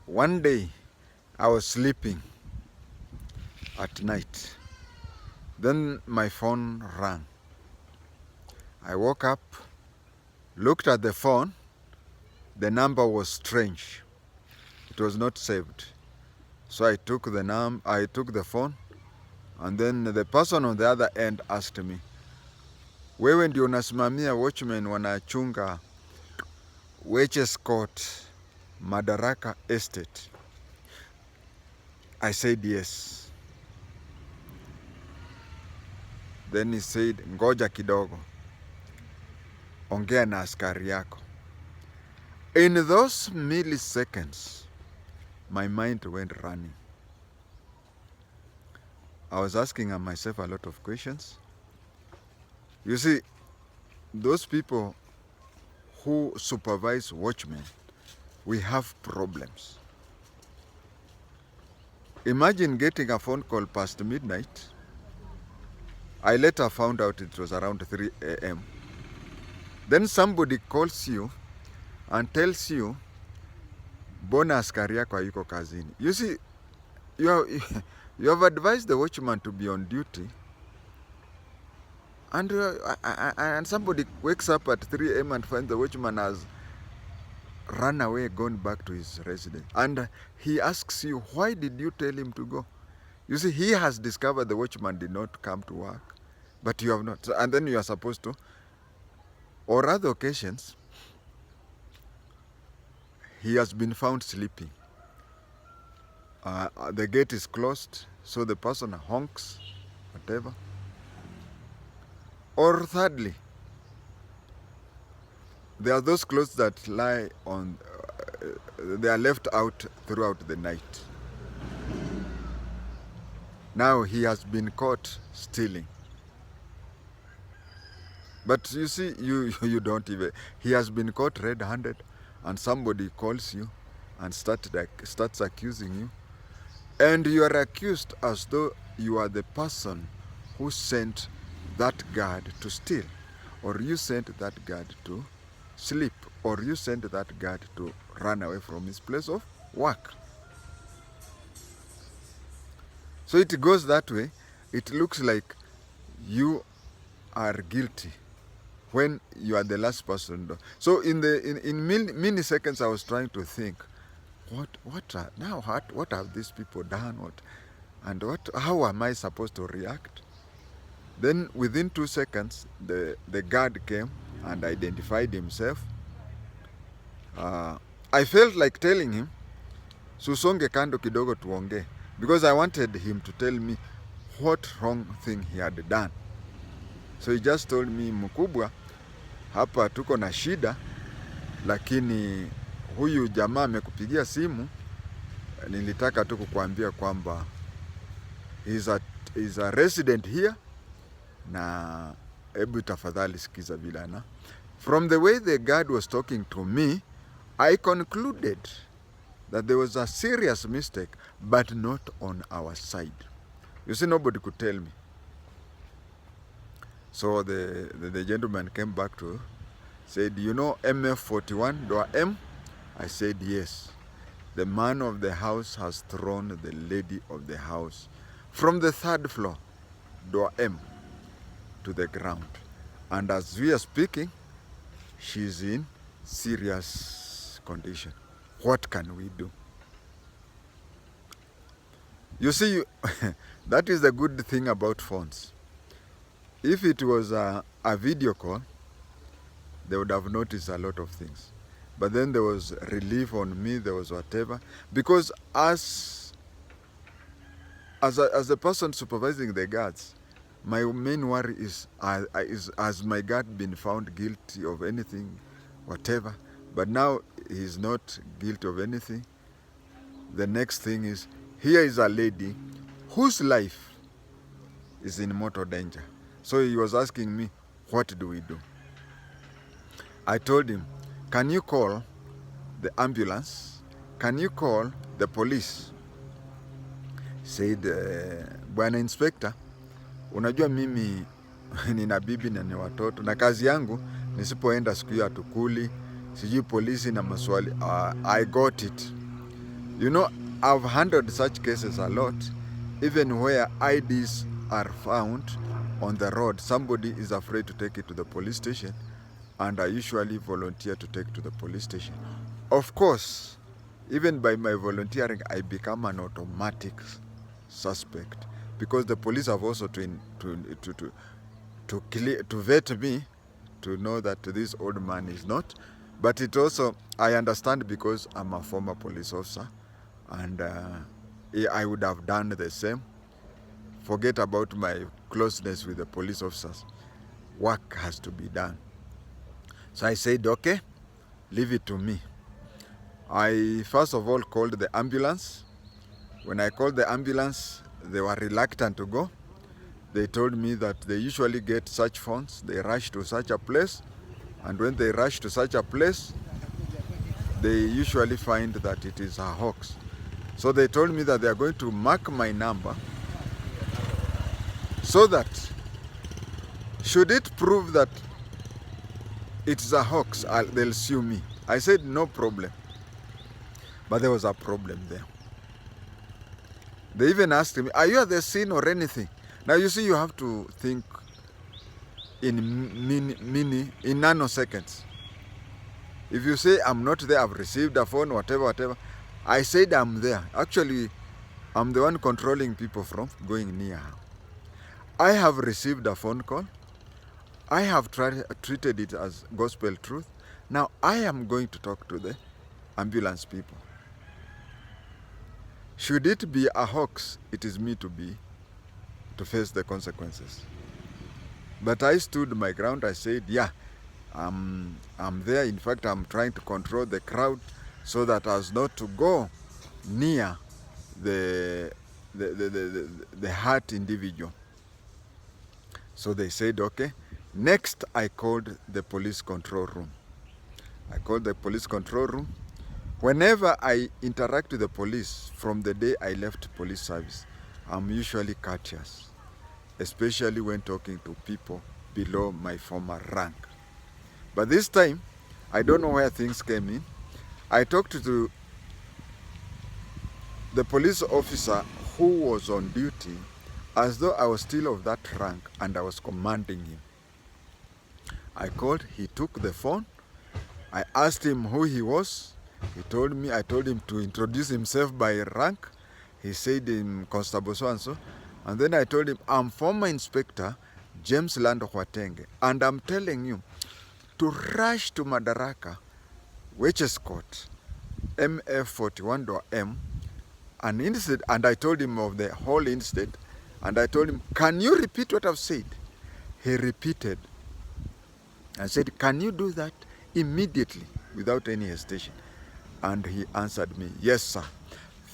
One day, I was sleeping at night. Then my phone rang. I woke up, looked at the phone. The number was strange. It was not saved. So I took the phone, and then the person on the other end asked me, wewe ndio unasimamia watchmen wanachunga Witches Court, Madaraka Estate? I said yes. Then he said, ngoja kidogo, ongea na askari yako. In those milliseconds, my mind went running. I was asking myself a lot of questions. You see, those people who supervise watchmen, we have problems. Imagine getting a phone call past midnight. I later found out it was around 3 a.m. Then somebody calls you and tells you, bona askari yako hayuko kazini. You see, you have advised the watchman to be on duty, and somebody wakes up at 3 a.m. and finds the watchman has run away, gone back to his residence. And he asks you, why did you tell him to go? You see, he has discovered the watchman did not come to work, but you have not. And then you are supposed to, or other occasions, he has been found sleeping. The gate is closed, so the person honks, whatever. Or thirdly, there are those clothes that lie on, they are left out throughout the night. Now he has been caught stealing. But you see, you don't even, he has been caught red-handed, and somebody calls you and starts accusing you. And you are accused as though you are the person who sent that guard to steal, or you sent that guard to sleep, or you sent that guard to run away from his place of work. So it goes that way. It looks like you are guilty when you are the last person. So in milliseconds, I was trying to think, what have these people done? How am I supposed to react? Then within 2 seconds, the guard came and identified himself. I felt like telling him, susonge kando kidogo tuonge, because I wanted him to tell me what wrong thing he had done. So he just told me, mkubwa, hapa tuko na shida, lakini huyu jamaa amekupigia simu, nilitaka tu kukuambia kwamba he's a resident here, na hebu tafadhali sikiza bilana. From the way the guard was talking to me, I concluded that there was a serious mistake, but not on our side. You see, nobody could tell me. So the gentleman came back to, said, you know MF41 door M? I said yes. The man of the house has thrown the lady of the house from the 3rd floor, door M, to the ground. And as we are speaking, she's in serious condition. What can we do? You see, that is the good thing about phones. If it was a video call, they would have noticed a lot of things. But then there was relief on me, there was whatever. Because as a person supervising the guards, my main worry is has my guard been found guilty of anything, whatever. But now he's not guilty of anything. The next thing is, here is a lady whose life is in mortal danger. So he was asking me, what do we do? I told him, can you call the ambulance? Can you call the police? Said, Bwana Inspector, unajua mimi nina bibi na ni watoto, na kazi yangu nisipoenda siku ya tukuli, sijui polisi na maswali. I got it. You know, I've handled such cases a lot, even where IDs are found on the road. Somebody is afraid to take it to the police station, and I usually volunteer to take to the police station. Of course, even by my volunteering, I become an automatic suspect, because the police have also to vet me, to know that this old man is not. But it also, I understand, because I'm a former police officer, and I would have done the same. Forget about my closeness with the police officers. Work has to be done. So I said, okay, leave it to me. I first of all called the ambulance. When I called the ambulance, they were reluctant to go. They told me that they usually get such phones, they rush to such a place, and when they rush to such a place, they usually find that it is a hoax. So they told me that they are going to mark my number, so that should it prove that it's a hoax, they'll sue me. I said, no problem. But there was a problem there. They even asked me, are you at the scene or anything? Now you see, you have to think in nanoseconds. If you say, I'm not there, I've received a phone, whatever. I said I'm there. Actually, I'm the one controlling people from going near her. I have received a phone call. I have treated it as gospel truth. Now I am going to talk to the ambulance people. Should it be a hoax, it is me to face the consequences. But I stood my ground. I said, yeah, I'm there. In fact, I'm trying to control the crowd so that as not to go near the hurt individual. So they said, okay. Next, I called the police control room. I called the police control room. Whenever I interact with the police from the day I left police service, I'm usually courteous, especially when talking to people below my former rank. But this time, I don't know where things came in. I talked to the police officer who was on duty as though I was still of that rank and I was commanding him. I called, he took the phone. I asked him who he was. He told me, I told him to introduce himself by rank. He said, Constable so-and-so. And then I told him, I'm former Inspector James Lando Huatenge, and I'm telling you to rush to Madaraka, Witches Court, MF41.M, an incident. And I told him of the whole incident, and I told him, can you repeat what I've said? He repeated. I said, can you do that immediately without any hesitation? And he answered me, yes, sir.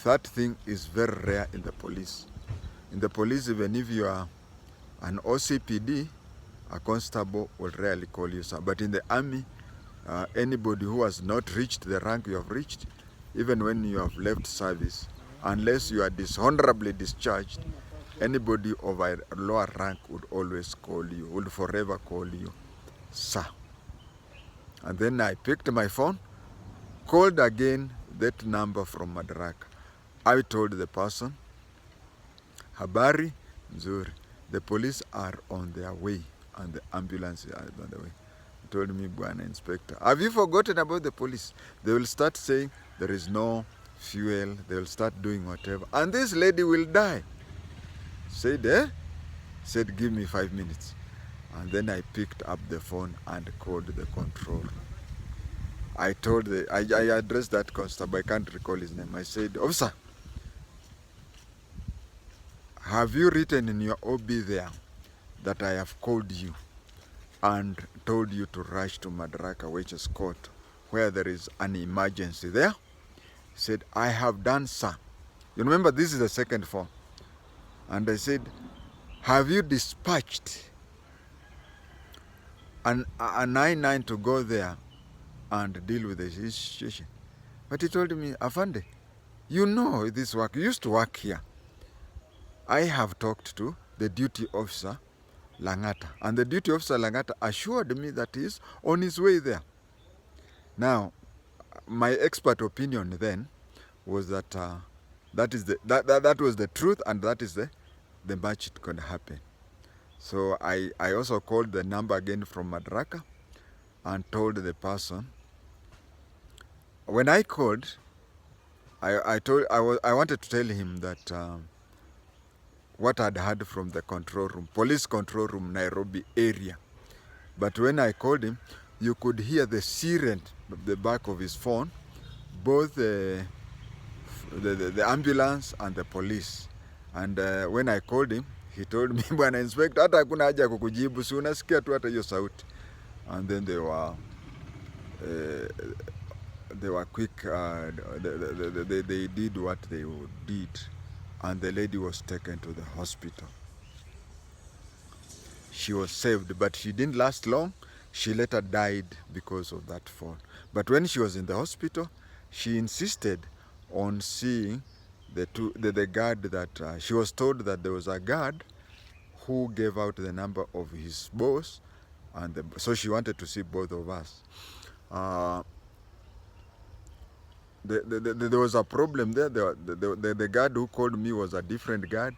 That thing is very rare in the police. In the police, even if you are an OCPD, a constable will rarely call you sir. But in the army, anybody who has not reached the rank you have reached, even when you have left service, unless you are dishonorably discharged, anybody of a lower rank would always call you, would forever call you sir. And then I picked my phone, called again that number from Madaraka. I told the person, habari nzuri, the police are on their way and the ambulance is on the way. He told me, Bwana Inspector, have you forgotten about the police? They will start saying there is no fuel, they will start doing whatever, and this lady will die. Said, Said, give me 5 minutes. And then I picked up the phone and called the control. I told I addressed that constable, I can't recall his name. I said, officer, have you written in your OB there that I have called you and told you to rush to Madaraka Witches Court where there is an emergency there? He said, I have done, sir. You remember, this is the second phone. And I said, have you dispatched a 9-9 to go there and deal with the situation? But he told me, Afande, you know this work, you used to work here. I have talked to the duty officer, Langata, and the duty officer, Langata, assured me that he is on his way there. Now, my expert opinion then was that that was the truth, and that is the match it could happen. So I also called the number again from Madaraka and told the person. When I called, I wanted to tell him that what I'd heard from the control room, police control room, Nairobi area. But when I called him, you could hear the siren at the back of his phone, both the ambulance and the police. And when I called him, he told me, Bwana Inspector, hata hakuna haja ya kukujibu, si unasikia tu hata hiyo sauti. And then they were quick, they did what they did, and the lady was taken to the hospital. She was saved, but she didn't last long. She later died because of that fall. But when she was in the hospital, she insisted on seeing the guard that she was told that there was a guard who gave out the number of his boss, and so she wanted to see both of us. There was a problem there. The guard who called me was a different guard,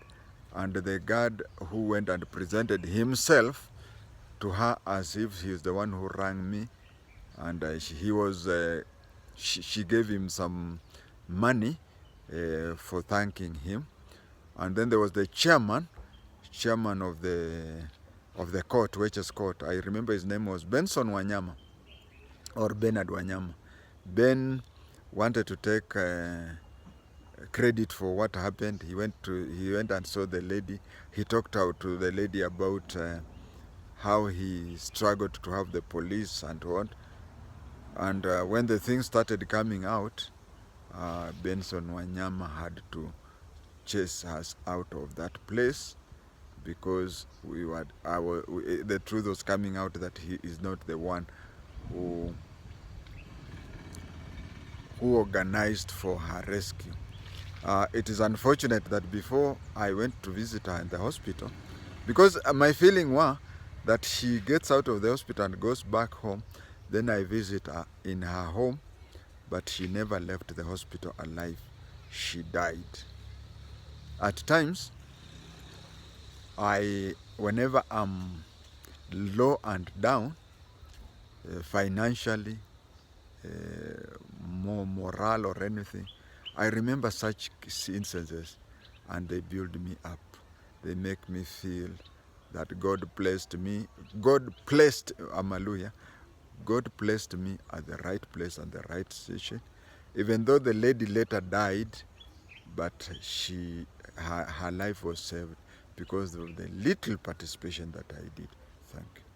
and the guard who went and presented himself to her as if he's the one who rang me, and she gave him some money for thanking him. And then there was the chairman of the court, HS court. I remember his name was Benson Wanyama, or Bernard Wanyama. Ben wanted to take credit for what happened. He went and saw the lady. He talked out to the lady about how he struggled to have the police and what. And when the things started coming out, Benson Wanyama had to chase us out of that place, because the truth was coming out that he is not the one who organized for her rescue. It is unfortunate that before I went to visit her in the hospital, because my feeling was that she gets out of the hospital and goes back home, then I visit her in her home, but she never left the hospital alive. She died. At times, whenever I'm low and down, financially, more moral or anything, I remember such instances, and they build me up. They make me feel that God placed me, Hallelujah, God placed me at the right place and the right situation. Even though the lady later died, but her life was saved because of the little participation that I did. Thank you.